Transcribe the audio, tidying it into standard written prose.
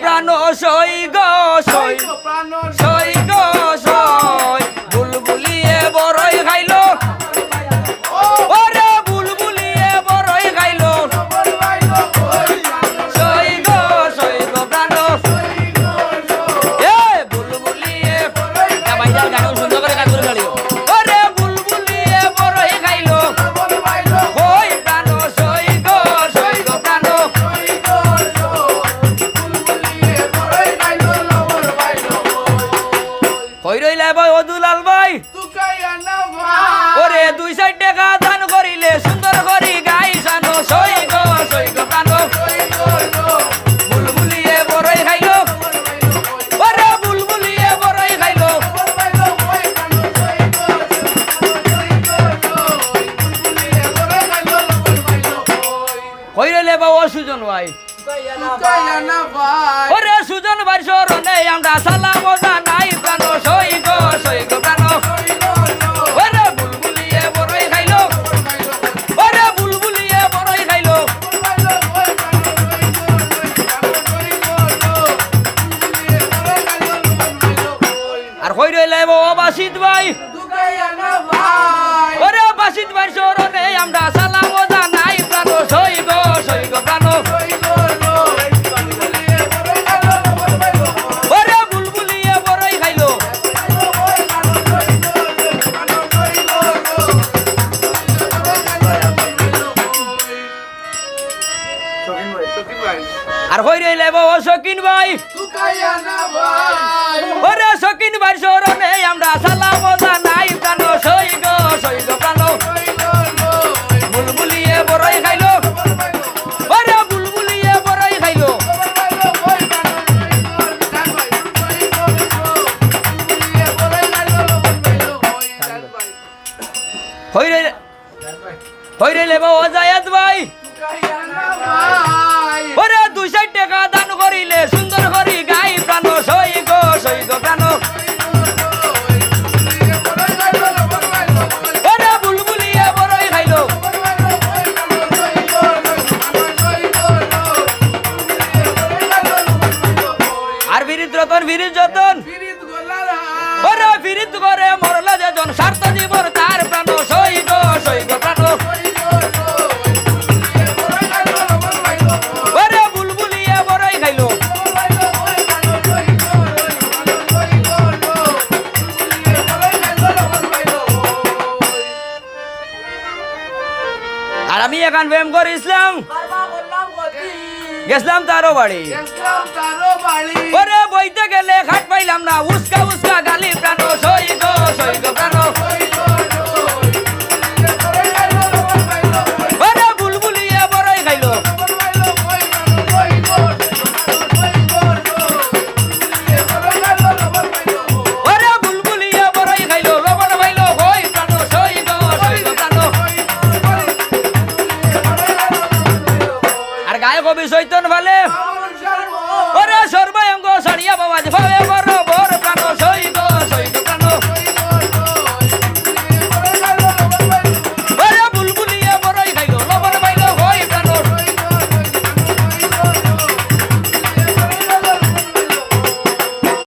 প্রাণ সই গো সই সই গো সই বুলবুলিয়ে বড়ই খাইলো ওরে বুলবুলিয়ে বড়ই খাইলো সই গো প্রাণ এ বুলবুলিয়ে ভাইজান গান সুন্দর করে কাজ করে গালিও ওরে বুলবুলিয়ে বড়ই খাইলো ওই প্রাণ সই গো প্রাণ কই রইলা ভাই ও দুলাল ভাই ওরে 2 টাকা দান করিলে সুন্দর করি গাই জানো সই গো প্রাণ বুলবুলিয়ে বড়ই খাইলো ওরে বুলবুলিয়ে বড়ই খাইলো কই রইলে ভাই ও সুজন ভাই ওরে সুজন ভাই শরণে আমরা সালাম জানাই প্রাণ সই গো প্রাণ ওরে বুলবুলিয়ে বড়ই খাইলো ওরে বুলবুলিয়ে বড়ই খাইলো আর কই রইলে ও বাসিত ভাই ওরে বাসিত ভাই শরণে আমরা সালাম জানাই প্রাণ সই গো প্রাণ ওরে বুলবুলিয়ে বড়ই খাইলো আর কই রইলে ও শকিন ভাই ওরে শকিন ভাই শরণে আমরা সালাম জানাই প্রাণ সই গো প্রাণ বুলবুলিয়ে বড়ই খাইলো ওরে বুলবুলিয়ে বড়ই খাইলো কই রইলে ও জায়াত ভাই ওরে 2 টাকা দান করিলে সুন্দর করি গাই প্রাণ সই গো প্রাণ ওরে বুলবুলিয়ে বড়ই খাইলো আর বিরিত রতন বিরিত যতন ওরে বিরিত করে মরলা যেজন স্বার্থ জীবন তার প্রাণ সই গো প্রাণ ওরে বুলবুলিয়ে বড়ই খাইলো আর আমি এখান প্রেম করে ইসলাম গেছিলাম তারও বাড়ি ওরে বইতে গেলে খাট পাইলাম না উস্কা গালি প্রাণ সই গো প্রাণ